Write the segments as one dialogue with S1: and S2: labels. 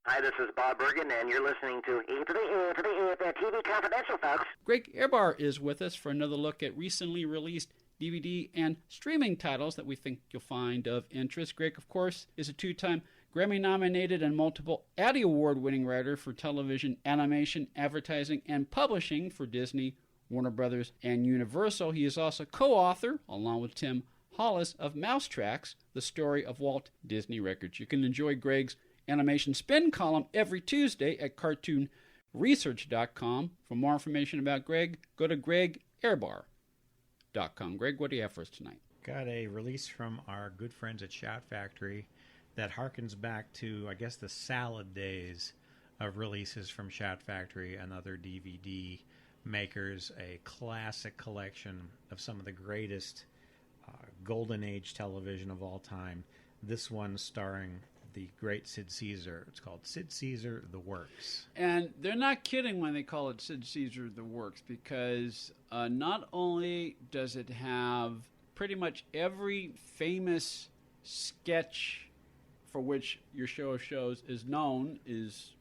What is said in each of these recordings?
S1: Hi, this is Bob Bergen, and you're listening to E to the E to the E, the TV Confidential, folks.
S2: Greg Ehrbar is with us for another look at recently released DVD and streaming titles that we think you'll find of interest. Greg, of course, is a two-time Grammy-nominated and multiple Addy Award-winning writer for television, animation, advertising, and publishing for Disney, Warner Brothers, and Universal. He is also co-author, along with Tim Hollis, of Mousetracks, the story of Walt Disney Records. You can enjoy Greg's Animation Spin column every Tuesday at cartoonresearch.com. For more information about Greg, go to gregehrbar.com. Greg, what do you have for us tonight?
S3: Got a release from our good friends at Shout Factory that harkens back to, I guess, the salad days of releases from Shout Factory and other DVD makers. A classic collection of some of the greatest golden age television of all time. This one starring the great Sid Caesar. It's called Sid Caesar The Works.
S2: And they're not kidding when they call it Sid Caesar The Works, because not only does it have pretty much every famous sketch for which your show of shows is known is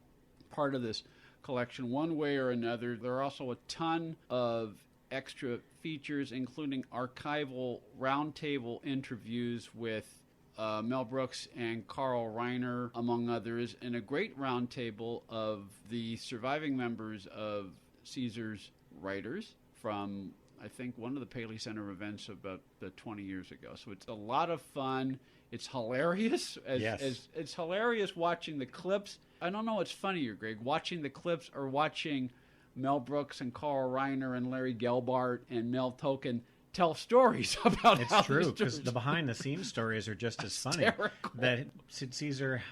S2: part of this collection one way or another. There are also a ton of extra features, including archival roundtable interviews with Mel Brooks and Carl Reiner, among others, and a great roundtable of the surviving members of Caesar's writers from, I think, one of the Paley Center events about 20 years ago. So it's a lot of fun. It's hilarious. It's hilarious watching the clips. I don't know what's funnier, Greg, watching the clips or watching Mel Brooks and Carl Reiner and Larry Gelbart and Mel Token tell stories about
S3: it's
S2: how
S3: true, because the behind-the-scenes stories are just as funny. That Sid Caesar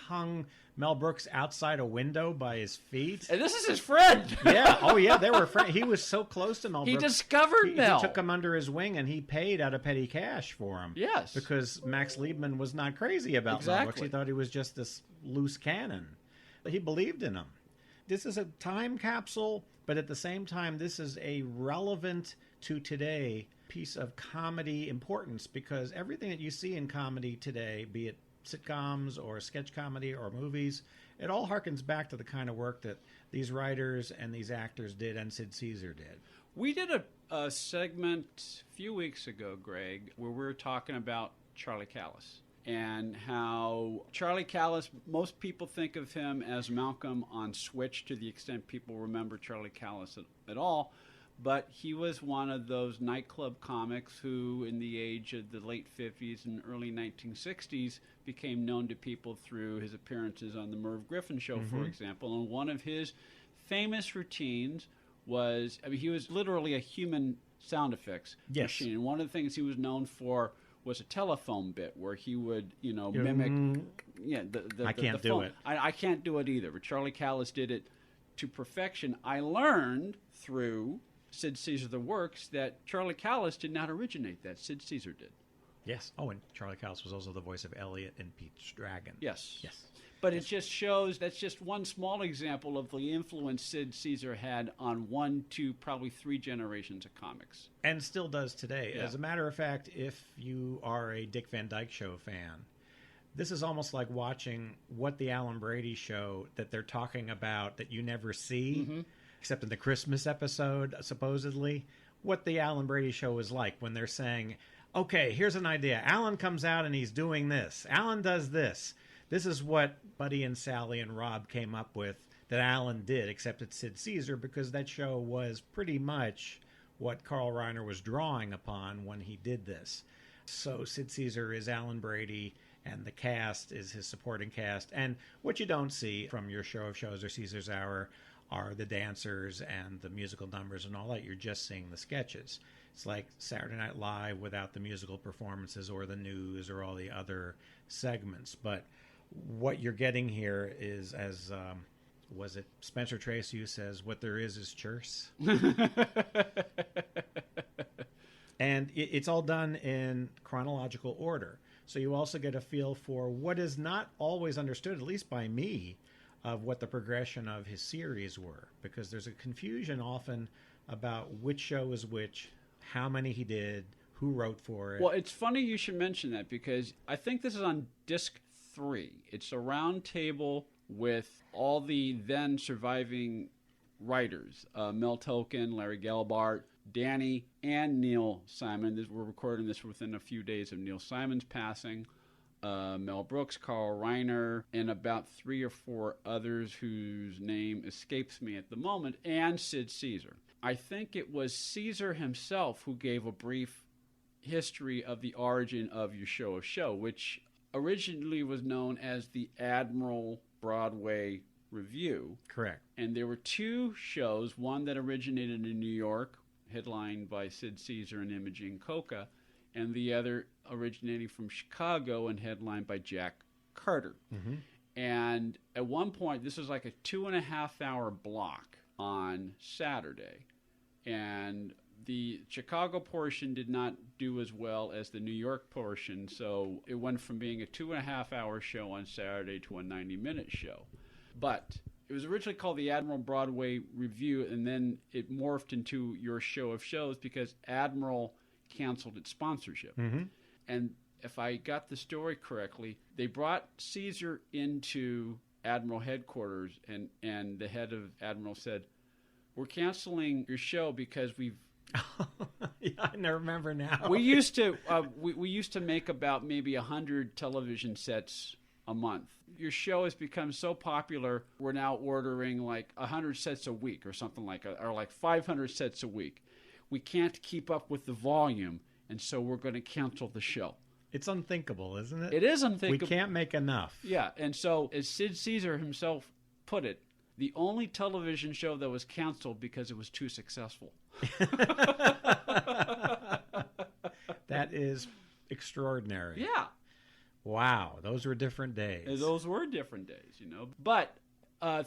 S3: hung Mel Brooks outside a window by his feet.
S2: And this is his friend.
S3: Yeah. Oh, yeah, they were friends. He was so close to Mel Brooks.
S2: He discovered Mel.
S3: He took him under his wing, and he paid out of petty cash for him.
S2: Yes.
S3: Because Max Liebman was not crazy about Mel Brooks. He thought he was just this loose cannon. He believed in him. This is a time capsule, but at the same time, this is a relevant to today piece of comedy importance, because everything that you see in comedy today, be it sitcoms or sketch comedy or movies, it all harkens back to the kind of work that these writers and these actors did and Sid Caesar did.
S2: We did a segment a few weeks ago, Greg, where we were talking about Charlie Callis and how Charlie Callis, most people think of him as Malcolm on Switch, to the extent people remember Charlie Callis at all. But he was one of those nightclub comics who, in the age of the late 50s and early 1960s, became known to people through his appearances on the Merv Griffin Show, for example. And one of his famous routines was, he was literally a human sound effects machine. And one of the things he was known for was a telephone bit where he would, mimic.
S3: I can't do it.
S2: I can't do it either. But Charlie Callis did it to perfection. I learned through Sid Caesar The Works that Charlie Callis did not originate that. Sid Caesar did.
S3: Yes. Oh, and Charlie Callis was also the voice of Elliot in Pete's Dragon.
S2: Yes.
S3: Yes.
S2: But it just shows, that's just one small example of the influence Sid Caesar had on 1, 2, probably 3 generations of comics.
S3: And still does today.
S2: Yeah.
S3: As a matter of fact, if you are a Dick Van Dyke Show fan, this is almost like watching What the Alan Brady Show that they're talking about that you never see, except in the Christmas episode, supposedly. What the Alan Brady Show is like when they're saying, okay, here's an idea. Alan comes out and he's doing this. Alan does this. This is what Buddy and Sally and Rob came up with that Alan did, except it's Sid Caesar, because that show was pretty much what Carl Reiner was drawing upon when he did this. So Sid Caesar is Alan Brady, and the cast is his supporting cast. And what you don't see from your show of shows or Caesar's Hour are the dancers and the musical numbers and all that. You're just seeing the sketches. It's like Saturday Night Live without the musical performances or the news or all the other segments. But what you're getting here is, as was it Spencer Tracy who says, what there is churse? And it's all done in chronological order. So you also get a feel for what is not always understood, at least by me, of what the progression of his series were. Because there's a confusion often about which show is which, how many he did, who wrote for it.
S2: Well, it's funny you should mention that, because I think this is on disc 3. It's a round table with all the then surviving writers, Mel Tolkien, Larry Gelbart, Danny, and Neil Simon. We're recording this within a few days of Neil Simon's passing. Mel Brooks, Carl Reiner, and about 3 or 4 others whose name escapes me at the moment, and Sid Caesar. I think it was Caesar himself who gave a brief history of the origin of your show of show, which originally was known as the Admiral Broadway Review.
S3: Correct.
S2: And there were 2 shows, one that originated in New York, headlined by Sid Caesar and Imogen Coca, and the other originating from Chicago and headlined by Jack Carter.
S3: Mm-hmm.
S2: And at one point, this was like a 2.5-hour block on Saturday. And the Chicago portion did not do as well as the New York portion, so it went from being a 2.5-hour show on Saturday to a 90-minute show. But it was originally called the Admiral Broadway Review, and then it morphed into your show of shows because Admiral canceled its sponsorship.
S3: Mm-hmm.
S2: And if I got the story correctly, they brought Caesar into Admiral headquarters, and the head of Admiral said, "We're canceling your show because we've..."
S3: Yeah, I remember now.
S2: We used to we used to make about maybe 100 television sets a month. Your show has become so popular, we're now ordering like 100 sets a week or something or like 500 sets a week. We can't keep up with the volume, and so we're going to cancel the show.
S3: It's unthinkable, isn't it?
S2: It is unthinkable.
S3: We can't make enough.
S2: Yeah, and so as Sid Caesar himself put it, the only television show that was canceled because it was too successful.
S3: That is extraordinary.
S2: Yeah.
S3: Wow, those were different days.
S2: Those were different days, you know. But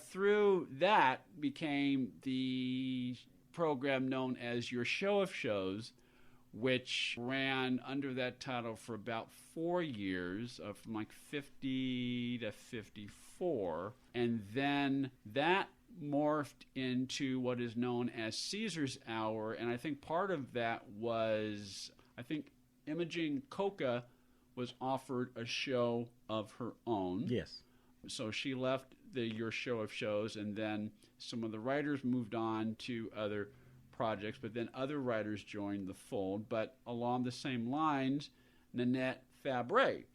S2: through that became the program known as Your Show of Shows, which ran under that title for about 4 years, from like 50 to 54. And then that morphed into what is known as Caesar's Hour. And I think part of that was, I think Imogen Coca was offered a show of her own.
S3: Yes.
S2: So she left Your Show of Shows, and then some of the writers moved on to other projects, but then other writers joined the fold. But along the same lines, Nanette Fabray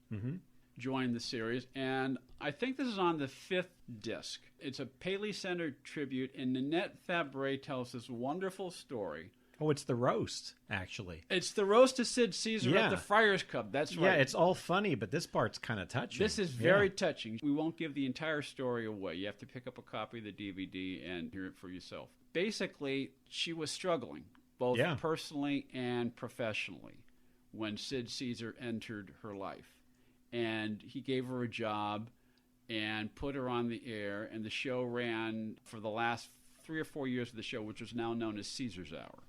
S2: joined the series, and I think this is on the 5th disc. It's a Paley-centered tribute, and Nanette Fabray tells this wonderful story.
S3: Oh, it's the roast, actually.
S2: It's the roast of Sid Caesar at the Friars Club. That's right.
S3: Yeah, it's all funny, but this part's kind of touching.
S2: This is very touching. We won't give the entire story away. You have to pick up a copy of the DVD and hear it for yourself. Basically, she was struggling, both personally and professionally, when Sid Caesar entered her life. And he gave her a job and put her on the air, and the show ran for the last 3 or 4 years of the show, which was now known as Caesar's Hour.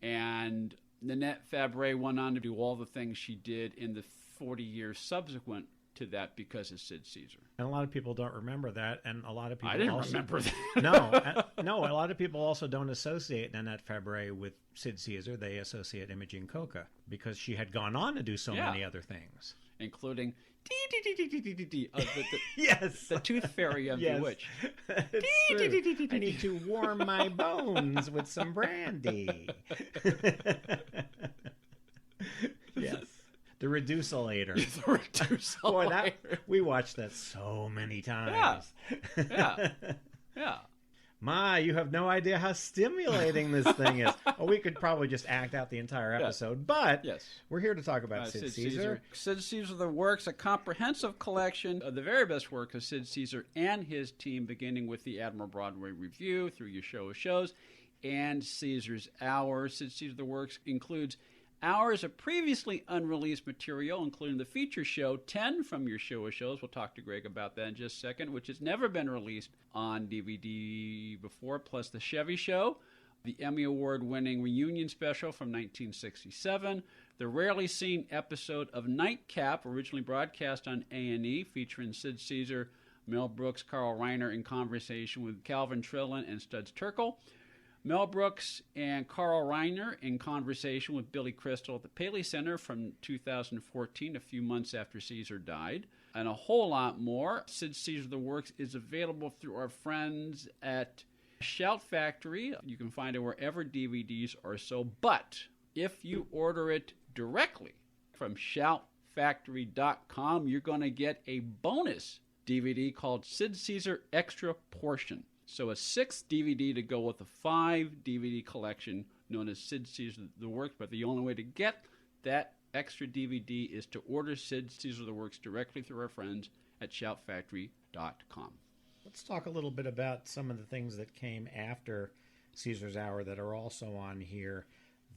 S2: And Nanette Fabray went on to do all the things she did in the 40 years subsequent to that because of Sid Caesar.
S3: And a lot of people don't remember that, and a lot of people
S2: I didn't remember that.
S3: No, a lot of people also don't associate Nanette Fabray with Sid Caesar. They associate Imogen Coca because she had gone on to do so many other things.
S2: Including
S3: yes,
S2: the Tooth Fairy of the Witch.
S3: I need to warm my bones with some brandy. Yes. The Reducelator.
S2: The Reducelator.
S3: Boy, we watched that so many times.
S2: Yeah.
S3: My, you have no idea how stimulating this thing is. Well, we could probably just act out the entire episode, but we're here to talk about Sid Caesar.
S2: Sid Caesar the Works, a comprehensive collection of the very best work of Sid Caesar and his team, beginning with the Admiral Broadway Review through Your Show of Shows and Caesar's Hour. Sid Caesar the Works includes hours of previously unreleased material, including the feature show 10 from Your Show of Shows. We'll talk to Greg about that in just a second, which has never been released on DVD before, plus the Chevy Show, the Emmy Award-winning reunion special from 1967, the rarely seen episode of Nightcap, originally broadcast on A&E, featuring Sid Caesar, Mel Brooks, Carl Reiner in conversation with Calvin Trillin and Studs Terkel, Mel Brooks and Carl Reiner in conversation with Billy Crystal at the Paley Center from 2014, a few months after Caesar died. and a whole lot more. Sid Caesar the Works is available through our friends at Shout Factory. You can find it wherever DVDs are sold. But if you order it directly from shoutfactory.com, you're going to get a bonus DVD called Sid Caesar Extra Portion. So a 6th DVD to go with a 5 DVD collection known as Sid Caesar the Works. But the only way to get that extra DVD is to order Sid Caesar the Works directly through our friends at shoutfactory.com.
S3: Let's talk a little bit about some of the things that came after Caesar's Hour that are also on here.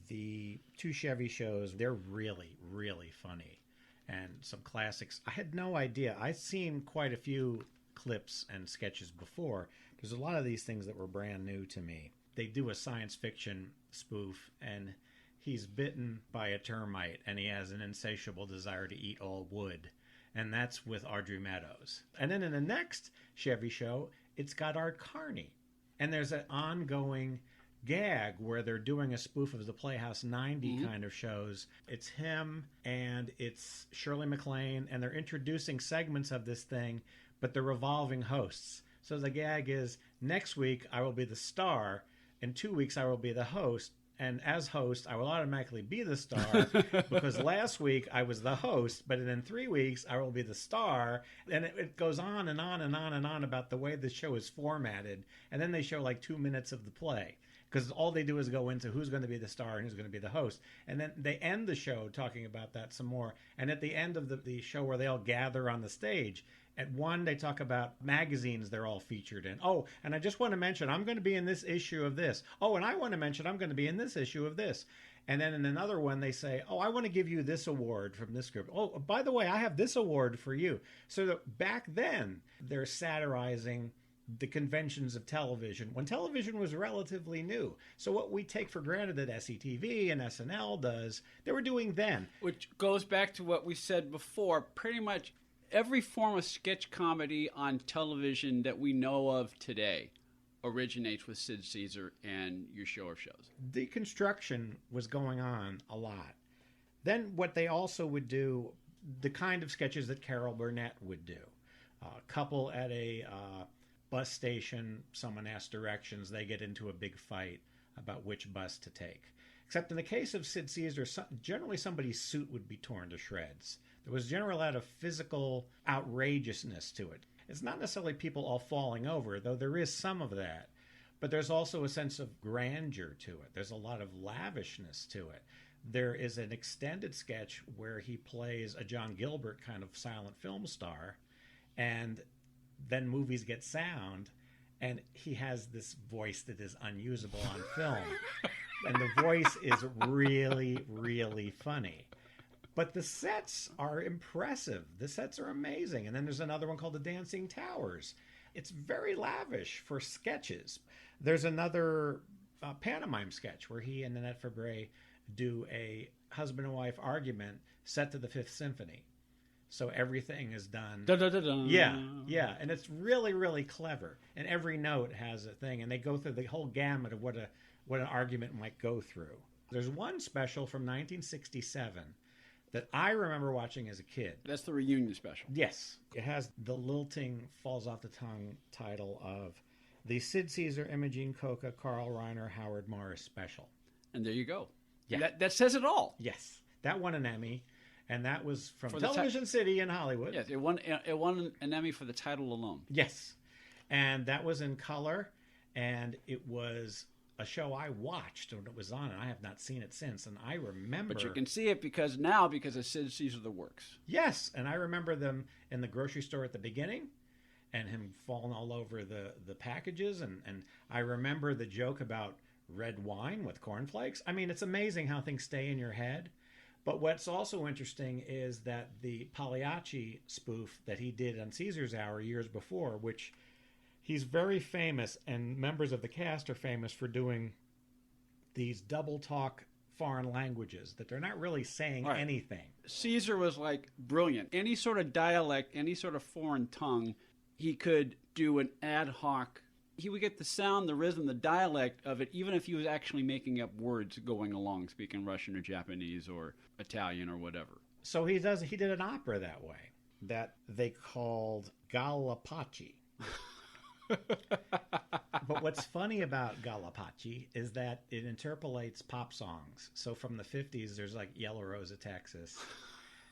S3: The 2 Chevy shows, they're really, really funny. And some classics. I had no idea. I've seen quite a few clips and sketches before. There's a lot of these things that were brand new to me. They do a science fiction spoof, and he's bitten by a termite, and he has an insatiable desire to eat all wood. And that's with Audrey Meadows. And then in the next Chevy show, it's got Art Carney. And there's an ongoing gag where they're doing a spoof of the Playhouse 90 kind of shows. It's him and it's Shirley MacLaine, and they're introducing segments of this thing, but they're revolving hosts. So the gag is, next week I will be the star, in 2 weeks I will be the host, and as host, I will automatically be the star because last week I was the host, but in 3 weeks I will be the star. And it goes on and on and on and on about the way the show is formatted. And then they show like 2 minutes of the play because all they do is go into who's going to be the star and who's going to be the host. And then they end the show talking about that some more. And at the end of the show where they all gather on the stage, at one, they talk about magazines they're all featured in. Oh, and I just want to mention, I'm going to be in this issue of this. Oh, and I want to mention, I'm going to be in this issue of this. And then in another one, they say, oh, I want to give you this award from this group. Oh, by the way, I have this award for you. So that back then, they're satirizing the conventions of television when television was relatively new. So what we take for granted that SCTV and SNL does, they were doing then.
S2: Which goes back to what we said before. Pretty much every form of sketch comedy on television that we know of today originates with Sid Caesar and your show of shows.
S3: Deconstruction was going on a lot. Then what they also would do, the kind of sketches that Carol Burnett would do. A couple at a bus station, someone asks directions, they get into a big fight about which bus to take. Except in the case of Sid Caesar, generally somebody's suit would be torn to shreds. There was generally a lot of physical outrageousness to it. It's not necessarily people all falling over, though there is some of that. But there's also a sense of grandeur to it. There's a lot of lavishness to it. There is an extended sketch where he plays a John Gilbert kind of silent film star, and then movies get sound, and he has this voice that is unusable on film. And the voice is really, really funny. But the sets are impressive. The sets are amazing. And then there's another one called The Dancing Towers. It's very lavish for sketches. There's another pantomime sketch where he and Nanette Fabre do a husband and wife argument set to the Fifth Symphony. So everything is done.
S2: Da-da-da-da.
S3: Yeah. And it's really, really clever. And every note has a thing. And they go through the whole gamut of what an argument might go through. There's one special from 1967 that I remember watching as a kid.
S2: That's the reunion special.
S3: Yes. It has the lilting, falls off the tongue title of the Sid Caesar, Imogene Coca, Carl Reiner, Howard Morris special.
S2: And there you go.
S3: Yeah.
S2: That says it all.
S3: Yes. That won an Emmy, and that was from
S2: For
S3: Television City in Hollywood.
S2: Yes, it won an Emmy for the title alone.
S3: Yes. And that was in color, and it was a show I watched when it was on, and I have not seen it since. And I remember...
S2: But you can see it because of Sid Caesar the Works.
S3: Yes, and I remember them in the grocery store at the beginning, and him falling all over the packages. And I remember the joke about red wine with cornflakes. I mean, it's amazing how things stay in your head. But what's also interesting is that the Pagliacci spoof that he did on Caesar's Hour years before, which... he's very famous, and members of the cast are famous for doing these double talk foreign languages that they're not really saying anything.
S2: Caesar was like brilliant. Any sort of dialect, any sort of foreign tongue, he could do an ad hoc. He would get the sound, the rhythm, the dialect of it, even if he was actually making up words going along, speaking Russian or Japanese or Italian or whatever.
S3: So he did an opera that way. that they called Galapachi. But what's funny about Galapachi is that it interpolates pop songs. So from the 50s, there's like Yellow Rose of Texas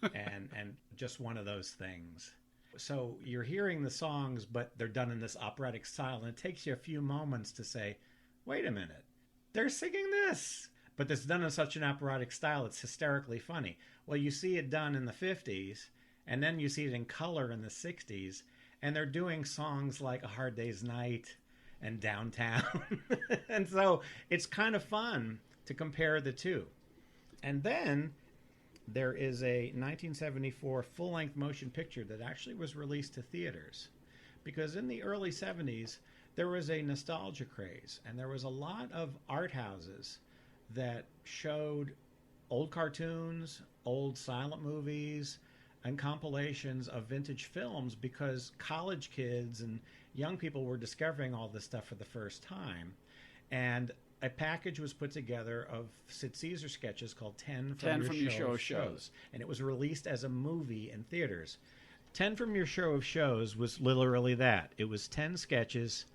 S3: and just one of those things. So you're hearing the songs, but they're done in this operatic style. And it takes you a few moments to say, wait a minute, they're singing this. But it's done in such an operatic style, it's hysterically funny. Well, you see it done in the 50s, and then you see it in color in the 60s, and they're doing songs like A Hard Day's Night and Downtown. And so it's kind of fun to compare the two. And then there is a 1974 full-length motion picture that actually was released to theaters. Because in the early 70s, there was a nostalgia craze, and there was a lot of art houses that showed old cartoons, old silent movies, and compilations of vintage films because college kids and young people were discovering all this stuff for the first time. And a package was put together of Sid Caesar sketches called 10 from Your Show of Shows. And it was released as a movie in theaters. 10 from Your Show of Shows was literally that. It was 10 sketches.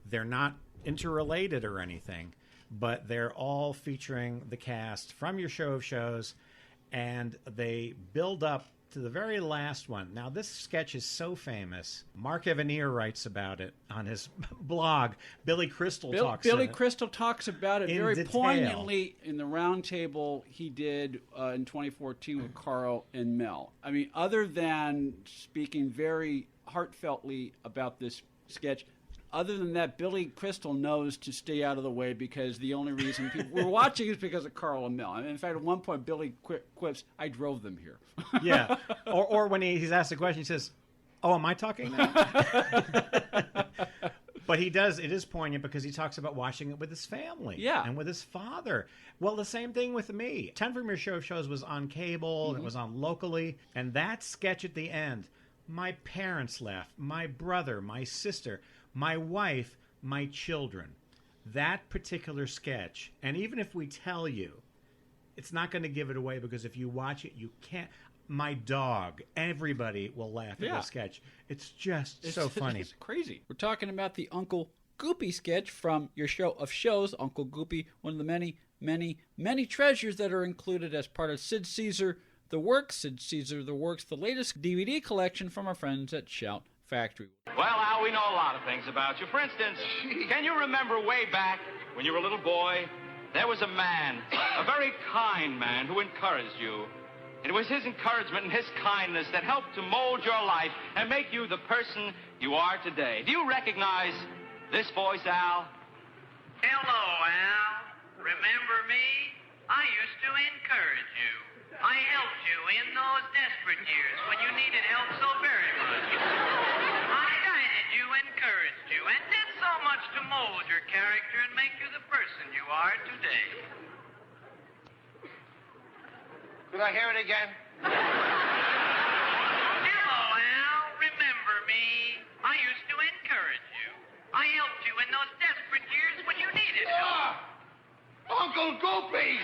S3: They're not interrelated or anything, but they're all featuring the cast from Your Show of Shows, and they build up to the very last one. Now, this sketch is so famous. Mark Evanier writes about it on his blog. Billy Crystal talks
S2: about it
S3: in
S2: very
S3: detail.
S2: poignantly in the roundtable he did in 2014 with Carl and Mel. I mean, other than speaking very heartfeltly about this sketch, other than that, Billy Crystal knows to stay out of the way because the only reason people were watching is because of Carl and Mel. I mean, in fact, at one point, Billy quips, "I drove them here."
S3: Yeah. Or when he's asked a question, he says, "Oh, am I talking now?" But he does. It is poignant because he talks about watching it with his family.
S2: Yeah.
S3: And with his father. Well, the same thing with me. 10 from Your Show of Shows was on cable, and it was on locally. And that sketch at the end, my parents left, my brother, my sister, my wife, my children. That particular sketch, and even if we tell you, it's not going to give it away because if you watch it, you can't. My dog, everybody will laugh at the sketch. It's just so funny.
S2: It's crazy. We're talking about the Uncle Goopy sketch from Your Show of Shows. Uncle Goopy, one of the many, many, many treasures that are included as part of Sid Caesar The Works. Sid Caesar The Works, the latest DVD collection from our friends at Shout Factory.
S4: Well, Al, we know a lot of things about you. For instance, can you remember way back when you were a little boy, there was a man, a very kind man, who encouraged you. It was his encouragement and his kindness that helped to mold your life and make you the person you are today. Do you recognize this voice, Al?
S5: Hello, Al. Remember me? I used to encourage you. I helped you in those desperate years when you needed help so very much. I guided you, encouraged you, and did so much to mold your character and make you the person you are today.
S4: Did I hear it again?
S5: Hello, Al. Remember me? I used to encourage you. I helped you in those desperate years when you needed help.
S4: Uncle Goopy!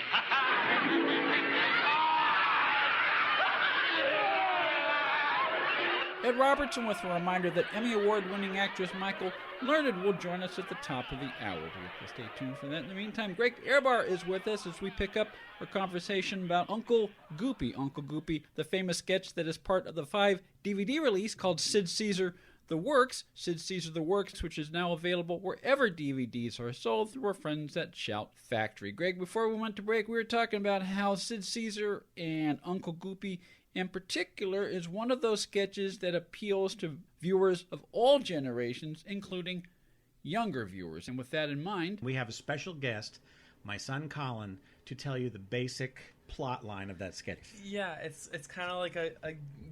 S2: Ed Robertson with a reminder that Emmy Award-winning actress Michael Learned will join us at the top of the hour. We'll have to stay tuned for that. In the meantime, Greg Ehrbar is with us as we pick up our conversation about Uncle Goopy. Uncle Goopy, the famous sketch that is part of the 5 DVD release called Sid Caesar The Works. Sid Caesar The Works, which is now available wherever DVDs are sold through our friends at Shout Factory. Greg, before we went to break, we were talking about how Sid Caesar and Uncle Goopy in particular is one of those sketches that appeals to viewers of all generations, including younger viewers. And with that in mind,
S3: we have a special guest, my son Colin, to tell you the basic plot line of that sketch.
S6: Yeah, it's kind of like a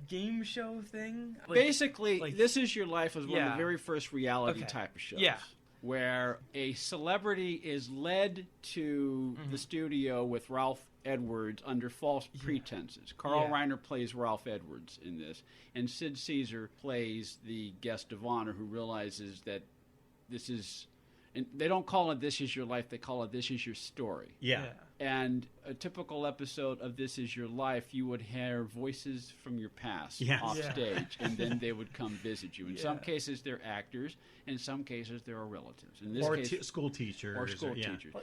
S6: game show thing.
S2: Basically, This Is Your Life was one of the very first reality type of shows.
S6: Yeah.
S2: Where a celebrity is led to the studio with Ralph Edwards under false pretenses. Carl Reiner plays Ralph Edwards in this, and Sid Caesar plays the guest of honor who realizes that this is, and they don't call it This Is Your Life, they call it This Is Your Story.
S3: Yeah.
S2: And a typical episode of This Is Your Life, you would hear voices from your past
S3: Yes.
S2: off
S6: Yeah.
S2: stage, and then they would come visit you. In some
S6: Yeah.
S2: cases, they're actors. In some cases, there are relatives. In this
S3: Or
S2: case,
S3: school teachers.
S2: or school
S3: yeah.
S2: teachers.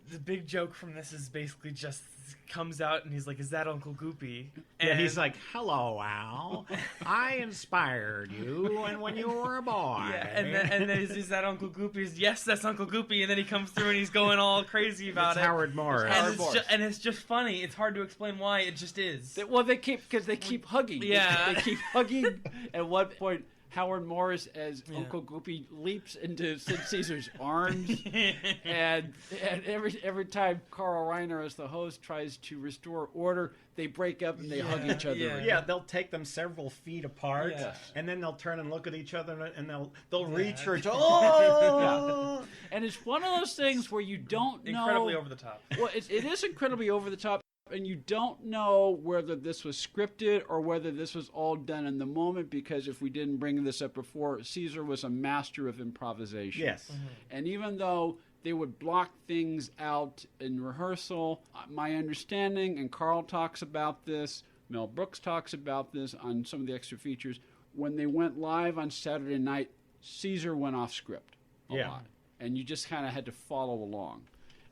S6: The big joke from this is basically just comes out and he's like, "Is that Uncle Goopy?"
S3: Yeah, he's like, "Hello, Al. I inspired you, and when you were a boy."
S6: Yeah, and then is that Uncle Goopy? Yes, that's Uncle Goopy. And then he comes through and he's going all crazy about
S3: It's
S6: it.
S3: Howard Morris.
S6: And it's just funny. It's hard to explain why. It just is.
S2: Well, they keep hugging.
S6: Yeah.
S2: They keep hugging. At one point, Howard Morris, as
S6: Yeah.
S2: Uncle Goopy, leaps into Sid Caesar's arms, and every time Carl Reiner, as the host, tries to restore order, they break up and they hug each other.
S6: yeah.
S2: again.
S3: Yeah, they'll take them several feet apart,
S6: Yeah.
S3: and then they'll turn and look at each other, and they'll reach for each other.
S2: Yeah.
S3: Oh!
S2: And it's one of those things where you don't know.
S6: Incredibly over the top.
S2: Well, it is incredibly over the top, and you don't know whether this was scripted or whether this was all done in the moment, because if we didn't bring this up before, Caesar was a master of improvisation.
S3: Yes.
S2: And even though they would block things out in rehearsal, my understanding, and Carl talks about this, Mel Brooks talks about this on some of the extra features, when they went live on Saturday night, Caesar went off script a
S3: Yeah.
S2: lot. And you just kind of had to follow along.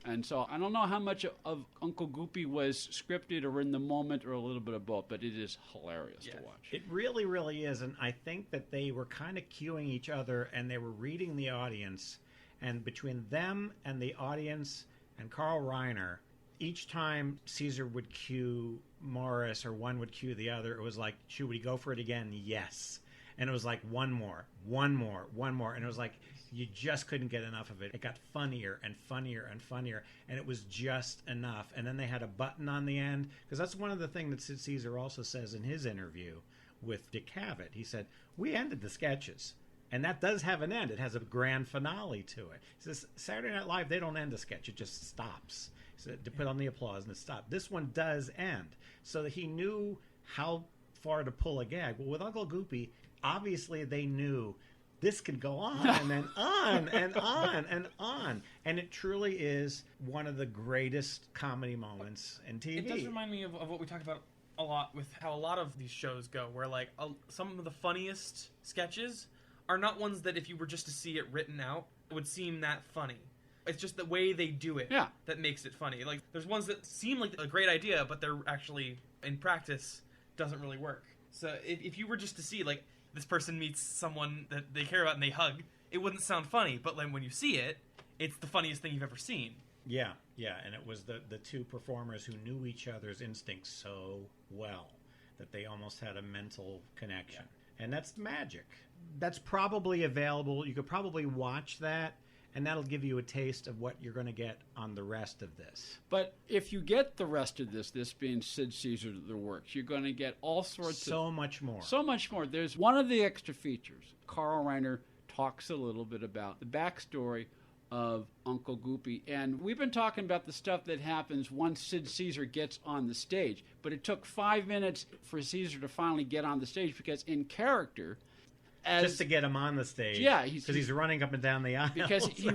S2: And so I don't know how much of Uncle Goopy was scripted or in the moment or a little bit of both, but it is hilarious to watch.
S3: It really, really is, and I think that they were kind of cueing each other, and they were reading the audience, and between them and the audience and Carl Reiner, each time Caesar would cue Morris or one would cue the other, it was like, should we go for it again? Yes. And it was like, one more, and it was like, you just couldn't get enough of it. It got funnier and funnier and funnier, and it was just enough. And then they had a button on the end, because that's one of the things that Sid Caesar also says in his interview with Dick Cavett. He said, we ended the sketches, and that does have an end. It has a grand finale to it. He says, Saturday Night Live, they don't end a sketch. It just stops. He said, to put on the applause, and it stopped. This one does end. So that he knew how far to pull a gag. Well, with Uncle Goopy, obviously they knew this could go on and then on and on and on. And it truly is one of the greatest comedy moments in TV.
S6: It does remind me of what we talked about a lot with how a lot of these shows go, where like some of the funniest sketches are not ones that if you were just to see it written out, it would seem that funny. It's just the way they do it that makes it funny. Like there's ones that seem like a great idea, but they're actually, in practice, doesn't really work. So if you were just to see like, this person meets someone that they care about and they hug, it wouldn't sound funny, but then when you see it, it's the funniest thing you've ever seen.
S3: Yeah, and it was the two performers who knew each other's instincts so well that they almost had a mental connection. Yeah. And that's magic. That's probably available. You could probably watch that, and that'll give you a taste of what you're going to get on the rest of this.
S2: But if you get the rest of this being Sid Caesar the Works, you're going to get all sorts of...
S3: So much more.
S2: So much more. There's one of the extra features. Carl Reiner talks a little bit about the backstory of Uncle Goopy. And we've been talking about the stuff that happens once Sid Caesar gets on the stage. But it took 5 minutes for Caesar to finally get on the stage, because in character...
S3: just to get him on the stage.
S2: Yeah.
S3: Because he's running up and down the aisle.
S2: Because he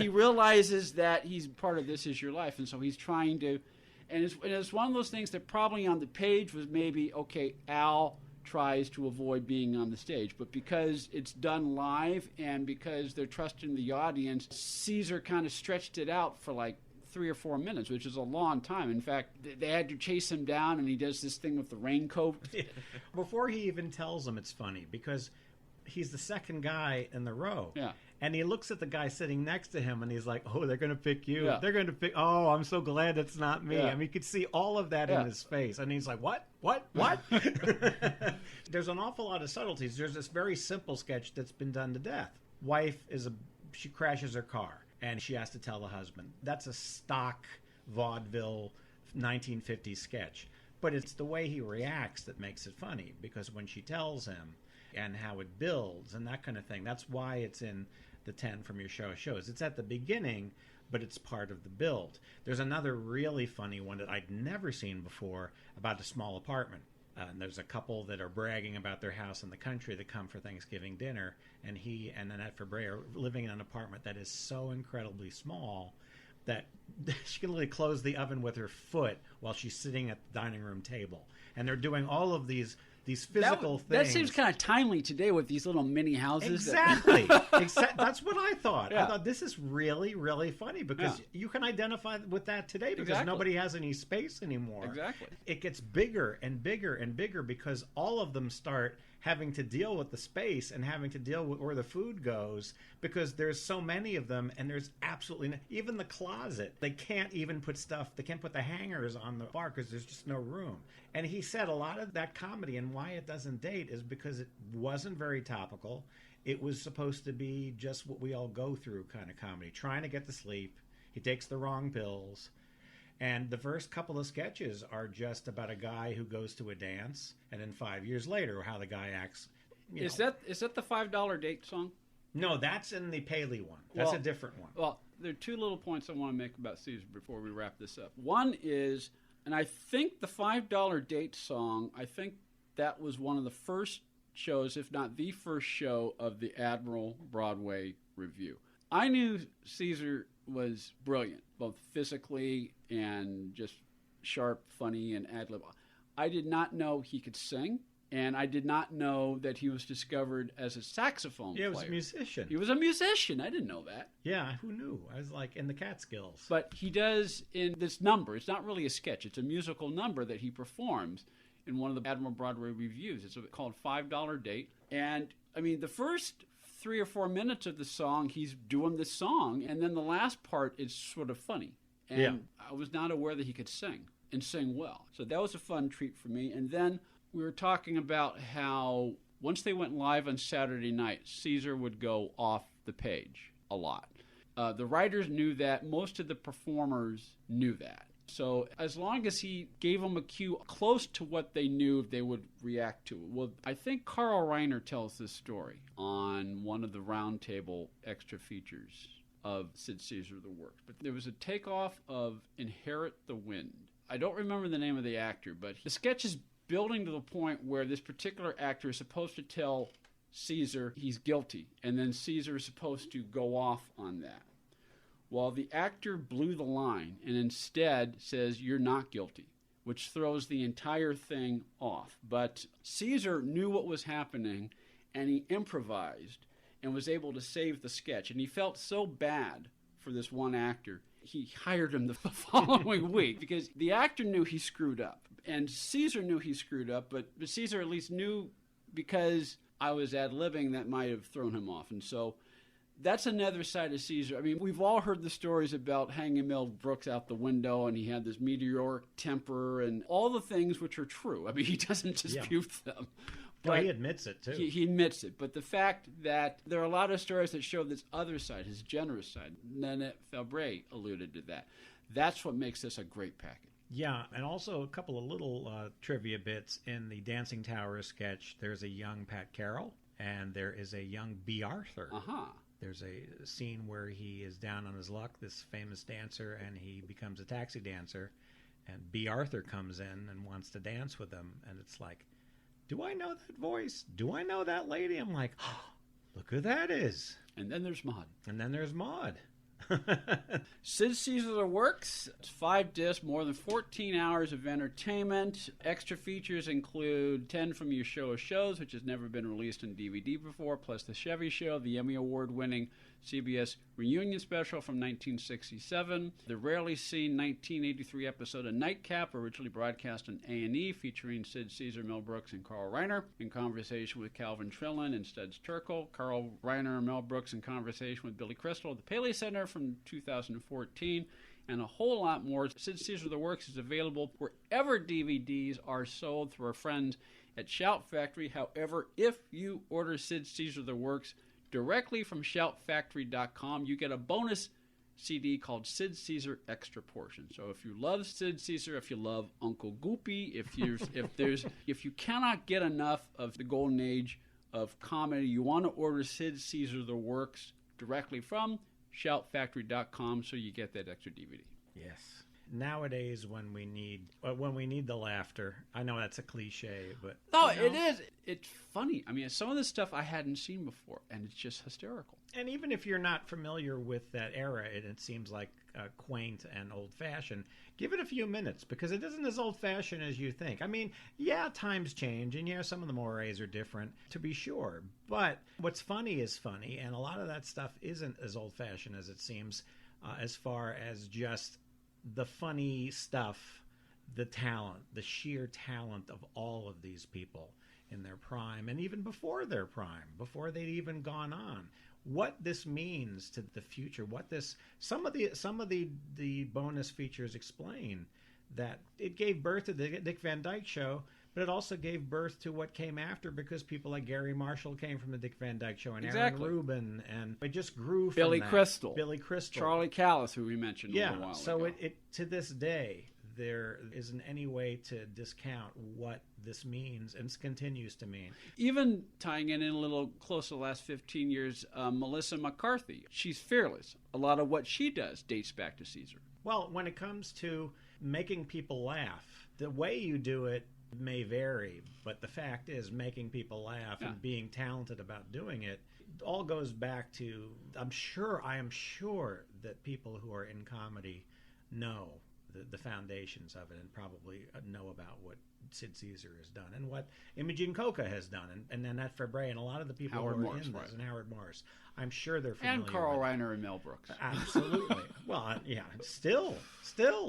S2: realizes that he's part of This Is Your Life, and so he's trying to... And it's one of those things that probably on the page was maybe, okay, Al tries to avoid being on the stage. But because it's done live and because they're trusting the audience, Caesar kind of stretched it out for like 3 or 4 minutes, which is a long time. In fact, they had to chase him down, and he does this thing with the raincoat.
S3: Before he even tells them, it's funny, because... he's the second guy in the row.
S2: Yeah.
S3: And he looks at the guy sitting next to him, and he's like, oh, they're going to pick you.
S2: Yeah.
S3: They're going to pick, oh, I'm so glad it's not me.
S2: Yeah.
S3: I mean, you could see all of that in his face. And he's like, what? There's an awful lot of subtleties. There's this very simple sketch that's been done to death. Wife she crashes her car, and she has to tell the husband. That's a stock vaudeville 1950s sketch. But it's the way he reacts that makes it funny, because when she tells him, and how it builds and that kind of thing. That's why it's in the 10 from your show shows. It's at the beginning, but it's part of the build. There's another really funny one that I'd never seen before about a small apartment. And there's a couple that are bragging about their house in the country that come for Thanksgiving dinner, and he and Annette Fabray are living in an apartment that is so incredibly small, that she can literally close the oven with her foot while she's sitting at the dining room table. And they're doing all of these physical things.
S2: That seems kind of timely today with these little mini houses.
S3: Exactly. That's what I thought.
S2: Yeah.
S3: I thought this is really, really funny because you can identify with that today because
S2: Exactly.
S3: nobody has any space anymore.
S2: Exactly.
S3: It gets bigger and bigger and bigger because all of them start having to deal with the space and having to deal with where the food goes because there's so many of them and there's absolutely even the closet. They can't even put stuff. They can't put the hangers on the bar because there's just no room. And he said a lot of that comedy and why it doesn't date is because it wasn't very topical. It was supposed to be just what we all go through kind of comedy, trying to get to sleep. He takes the wrong pills. And the first couple of sketches are just about a guy who goes to a dance, and then 5 years later, how the guy acts.
S2: Is that the $5 date song?
S3: No, that's in the Paley one. That's a different one.
S2: Well, there are two little points I want to make about Caesar before we wrap this up. One is, and I think the $5 date song, I think that was one of the first shows, if not the first show, of the Admiral Broadway review. I knew Caesar was brilliant, both physically and just sharp, funny, and ad-lib. I did not know he could sing, and I did not know that he was discovered as a saxophone player.
S3: He was a musician.
S2: He was a musician. I didn't know that.
S3: Yeah, who knew? I was like in the Catskills.
S2: But he does in this number. It's not really a sketch. It's a musical number that he performs in one of the Admiral Broadway reviews. It's called $5 Date. And, I mean, the first 3 or 4 minutes of the song, he's doing this song, and then the last part is sort of funny. And I was not aware that he could sing and sing well. So that was a fun treat for me. And then we were talking about how once they went live on Saturday night, Caesar would go off the page a lot. The writers knew that. Most of the performers knew that. So as long as he gave them a cue close to what they knew they would react to. Well, I think Carl Reiner tells this story on one of the roundtable extra features of Sid Caesar the Works. But there was a takeoff of Inherit the Wind. I don't remember the name of the actor, but the sketch is building to the point where this particular actor is supposed to tell Caesar he's guilty, and then Caesar is supposed to go off on that. Well, the actor blew the line and instead says, "You're not guilty," which throws the entire thing off. But Caesar knew what was happening, and he improvised and was able to save the sketch. And he felt so bad for this one actor, he hired him the following week because the actor knew he screwed up. And Caesar knew he screwed up, but Caesar at least knew because I was ad-libbing that might have thrown him off. And so that's another side of Caesar. I mean, we've all heard the stories about hanging Mel Brooks out the window, and he had this meteoric temper and all the things which are true. I mean, he doesn't dispute them.
S3: But he admits it, too.
S2: He admits it. But the fact that there are a lot of stories that show this other side, his generous side, Nanette Fabre alluded to that. That's what makes this a great package.
S3: Yeah, and also a couple of little trivia bits. In the Dancing Tower sketch, there's a young Pat Carroll, and there is a young B. Arthur.
S2: Uh-huh.
S3: There's a scene where he is down on his luck, this famous dancer, and he becomes a taxi dancer. And B. Arthur comes in and wants to dance with him. And it's like, do I know that voice? Do I know that lady? I'm like, oh, look who that is.
S2: And then there's Maud.
S3: And then there's Maud.
S2: Sid Caesar the Works. It's 5 discs, more than 14 hours of entertainment. Extra features include 10 from Your Show of Shows, which has never been released on DVD before, plus The Chevy Show, the Emmy Award-winning CBS reunion special from 1967, the rarely seen 1983 episode of Nightcap, originally broadcast on A&E, featuring Sid Caesar, Mel Brooks, and Carl Reiner, in conversation with Calvin Trillin and Studs Terkel, Carl Reiner and Mel Brooks in conversation with Billy Crystal at the Paley Center from 2014, and a whole lot more. Sid Caesar the Works is available wherever DVDs are sold through our friends at Shout Factory. However, if you order Sid Caesar the Works directly from shoutfactory.com, you get a bonus CD called Sid Caesar Extra Portion. So if you love Sid Caesar, if you love Uncle Goopy, if you cannot get enough of the golden age of comedy, you want to order Sid Caesar the Works directly from shoutfactory.com so you get that extra DVD.
S3: Yes. Nowadays, when we need the laughter, I know that's a cliche, but
S2: No, it is. It's funny. I mean, some of the stuff I hadn't seen before, and it's just hysterical.
S3: And even if you're not familiar with that era, and it seems like quaint and old-fashioned, give it a few minutes, because it isn't as old-fashioned as you think. I mean, yeah, times change, and yeah, some of the mores are different, to be sure. But what's funny is funny, and a lot of that stuff isn't as old-fashioned as it seems, as far as just the funny stuff, the talent, the sheer talent of all of these people in their prime, and even before their prime, before they'd even gone on. What this means to the future, what this some of the bonus features explain, that it gave birth to the Dick Van Dyke Show, but it also gave birth to what came after, because people like Gary Marshall came from the Dick Van Dyke Show, and
S2: Exactly.
S3: Aaron Rubin, and it just grew from
S2: Billy
S3: that.
S2: Crystal.
S3: Billy Crystal.
S2: Charlie Callis, who we mentioned a little while
S3: So
S2: ago.
S3: it to this day, there isn't any way to discount what this means and continues to mean.
S2: Even tying in a little close to the last 15 years, Melissa McCarthy. She's fearless. A lot of what she does dates back to Caesar.
S3: Well, when it comes to making people laugh, the way you do it may vary, but the fact is, making people laugh and being talented about doing it all goes back to, I am sure that people who are in comedy know the foundations of it, and probably know about what Sid Caesar has done and what Imogen Coca has done, and Annette Fabre, and a lot lot of the people
S2: Howard
S3: who are
S2: Morris,
S3: in this,
S2: right.
S3: and Howard Morris. I'm sure they're familiar
S2: And Carl
S3: with it.
S2: Reiner and Mel Brooks.
S3: Absolutely. Well, yeah. Still.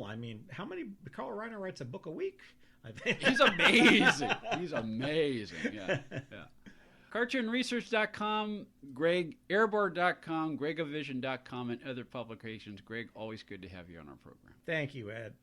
S3: I mean, how many? Carl Reiner writes a book a week. I think.
S2: He's amazing. He's amazing. Yeah. CartoonResearch.com, GregAirboard.com, GregaVision.com, and other publications. Greg, always good to have you on our program.
S3: Thank you, Ed.